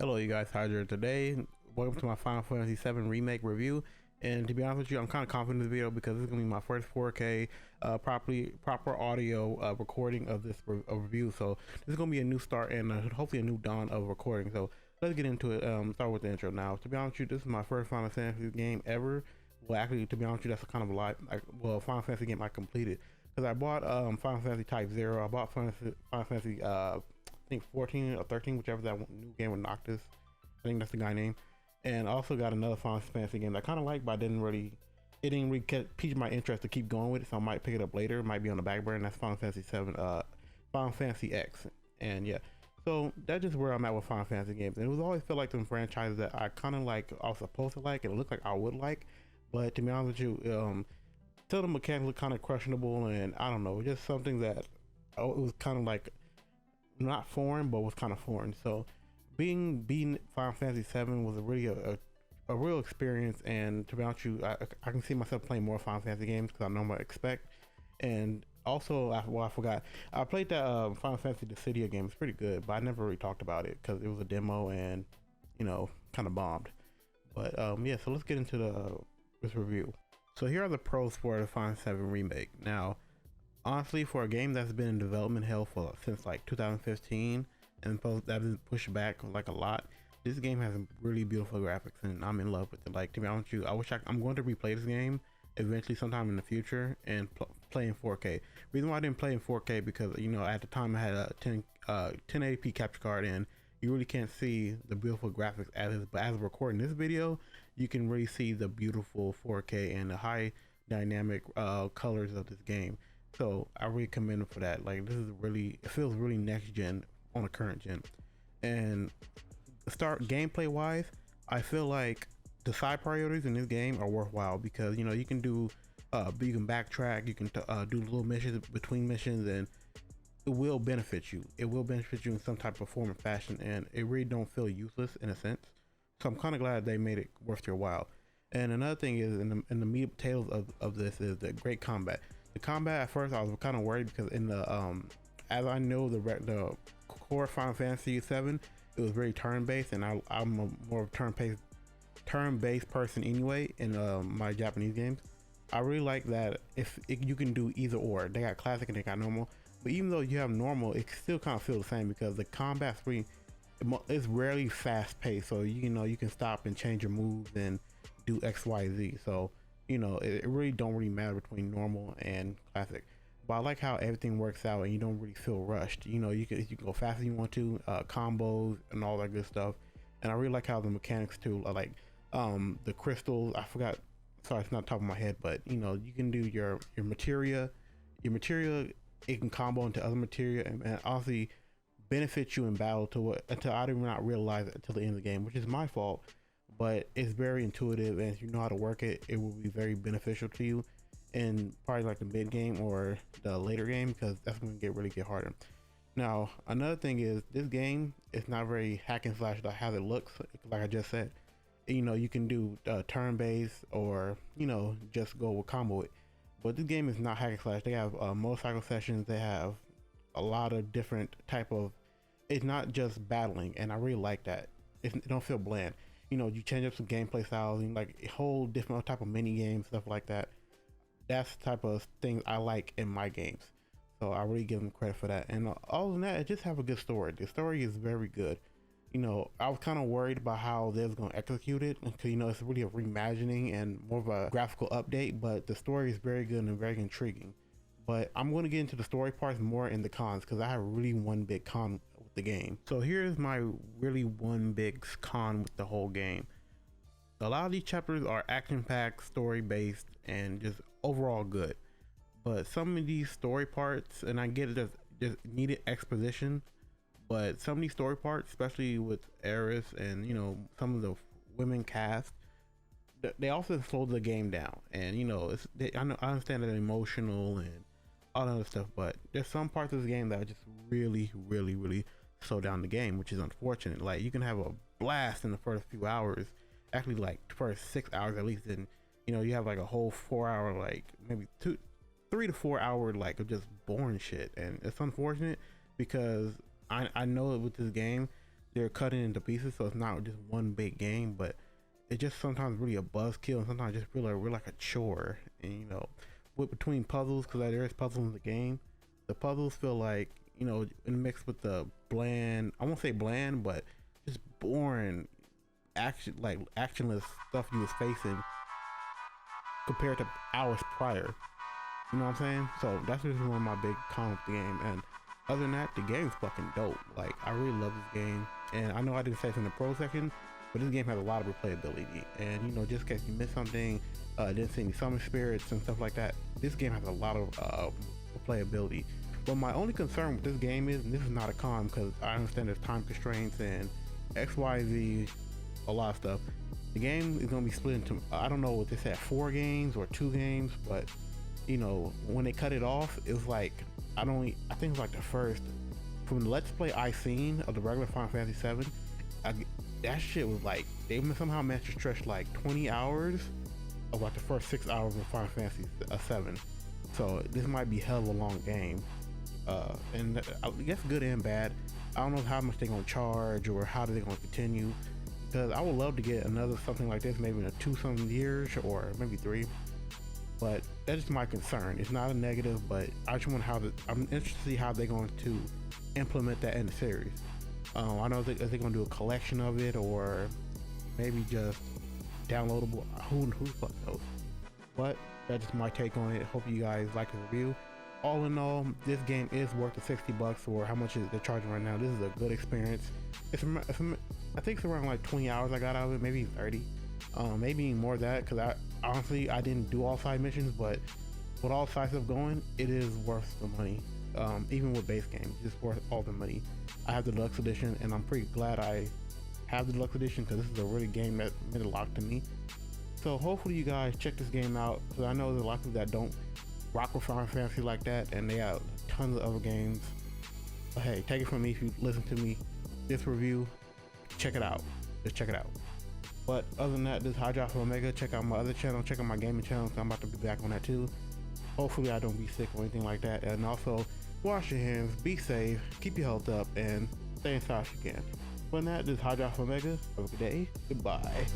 Hello you guys, Hydra. Today, welcome to my Final Fantasy VII Remake review. And to be honest with you, I'm kind of confident in this video because this is going to be my first 4K proper audio recording of this review. So this is going to be a new start and hopefully a new dawn of recording. So let's get into it. Start with the intro now. To be honest with you, this is my first Final Fantasy game ever. Well, actually, to be honest with you, that's kind of a lie. Final Fantasy game I completed because I bought Final Fantasy Type 0. I bought Final Fantasy I think 14 or 13, whichever that new game with Noctis. I think that's the guy name. And also got another Final Fantasy game that I kind of like, but it didn't really pique my interest to keep going with it. So I might pick it up later. It might be on the back burner. That's Final Fantasy 7, Final Fantasy X. And yeah, so that's just where I'm at with Final Fantasy games. And it was always felt like some franchises that I kind of like, I was supposed to like, and it looked like I would like. But to be honest with you, still the mechanics look kind of questionable, and I don't know, just something that it was kind of like not foreign, but was kind of foreign. So being Final Fantasy 7 was really a real experience, and to be honest with you, I can see myself playing more Final Fantasy games because I know what I expect. And also, I forgot, I played that Final Fantasy Dissidia game. It's pretty good, but I never really talked about it because it was a demo and, you know, kind of bombed. But yeah, so let's get into this review. So here are the pros for the Final 7 Remake. Now, honestly, for a game that's been in development hell since like 2015 and that been pushed back like a lot, this game has really beautiful graphics and I'm in love with it. Like, to be honest with you, I'm going to replay this game eventually sometime in the future and play in 4K. Reason why I didn't play in 4K because, you know, at the time I had a 1080p capture card and you really can't see the beautiful graphics but as recording this video, you can really see the beautiful 4K and the high dynamic colors of this game. So I really commend him for that. Like, this is really, it feels really next gen on a current gen. And start gameplay wise, I feel like the side priorities in this game are worthwhile because, you know, you can do you can backtrack, you can do little missions between missions, and it will benefit you. It will benefit you in some type of form or fashion, and it really don't feel useless in a sense. So I'm kind of glad they made it worth your while. And another thing is, in the meat and potatoes of this is the great combat. The combat at first I was kind of worried because in the as I know the core Final Fantasy 7, it was very turn-based, and I'm a more turn-based person anyway in my Japanese games. I really like that you can do either or. They got classic and they got normal, but even though you have normal, it still kind of feels the same because the combat's it's rarely fast-paced. So you know you can stop and change your moves and do X, Y, Z. So you know, it really don't really matter between normal and classic. But I like how everything works out and you don't really feel rushed. You know, you can go fast as you want to, combos and all that good stuff. And I really like how the mechanics too, like the crystals. I forgot, sorry, it's not top of my head, but you know, you can do your materia. Your materia, it can combo into other materia and obviously benefit you in battle until I did not realize it until the end of the game, which is my fault. But it's very intuitive, and if you know how to work it, it will be very beneficial to you in probably like the mid game or the later game, because that's going to really get harder. Now, another thing is this game is not very hack and slash like how it looks. Like I just said, you know, you can do turn based or, you know, just go with combo it. But this game is not hack and slash. They have motorcycle sessions. They have a lot of different type of. It's not just battling, and I really like that. It don't feel bland. You know, you change up some gameplay styles and like a whole different type of mini games, stuff like that. That's the type of things I like in my games. So I really give them credit for that. And other than that, it just have a good story. The story is very good. You know, I was kind of worried about how they was going to execute it because, you know, it's really a reimagining and more of a graphical update, but the story is very good and very intriguing. But I'm going to get into the story parts more in the cons because I have really one big con with the game. So here's my really one big con with the whole game. A lot of these chapters are action-packed, story-based, and just overall good. But some of these story parts, and I get it, just needed exposition, but some of these story parts, especially with Eris and, you know, some of the women cast, they also slow the game down. And, you know, I understand that they're emotional and all that other stuff, but there's some parts of the game that just really slow down the game, which is unfortunate. Like, you can have a blast in the first few hours, actually like the first 6 hours at least, and you know, you have like a whole 4 hour, like maybe 3 to 4 hour like of just boring shit. And it's unfortunate because I know with this game they're cutting into pieces, so it's not just one big game, but it's just sometimes really a buzzkill, and sometimes just really like a chore. And you know, with between puzzles, because there is puzzles in the game, the puzzles feel like, you know, in mixed with the bland, I won't say bland, but just boring actionless stuff you was facing compared to hours prior. You know what I'm saying? So that's just one of my big cons with the game. And other than that, the game's fucking dope. Like, I really love this game. And I know I didn't say this in the pro section, but this game has a lot of replayability. And, you know, just in case you missed something, didn't see any summer spirits and stuff like that, this game has a lot of replayability. But my only concern with this game is, and this is not a con because I understand there's time constraints and X, Y, Z, a lot of stuff. The game is going to be split into, I don't know what they said, 4 games or 2 games, but you know, when they cut it off, it was like, I think it's like the first, from the Let's Play I seen of the regular Final Fantasy 7, that shit was like, they somehow managed to stretch like 20 hours of like the first 6 hours of Final Fantasy 7. So this might be hell of a long game. And I guess good and bad. I don't know how much they're gonna charge or how they're gonna continue, because I would love to get another something like this maybe in a 2-something years or maybe 3. But that's just my concern. It's not a negative, but I just want I'm interested to see how they're going to implement that in the series. I know they're going to do a collection of it, or maybe just downloadable. Who the fuck knows? But that's just my take on it. Hope you guys like the review. All in all, this game is worth the $60 or how much they're charging right now. This is a good experience. I think it's around like 20 hours I got out of it, maybe 30. Maybe more of that, because I didn't do all side missions, but with all side stuff going, it is worth the money. Even with base game, it's worth all the money. I have the deluxe edition, and I'm pretty glad I have the deluxe edition, because this is a really game that meant a lot to me. So hopefully you guys check this game out, because I know there's a lot of people that don't rock with Final Fantasy like that, and they have tons of other games. But hey, take it from me, if you listen to me, this review, check it out. Just check it out. But other than that, this is Hydra for Omega. Check out my other channel, check out my gaming channel, because I'm about to be back on that too. Hopefully I don't be sick or anything like that. And also, wash your hands, be safe, keep your health up, and stay inside if you can. But that, this is Hydra for Omega. Have a good day. Goodbye.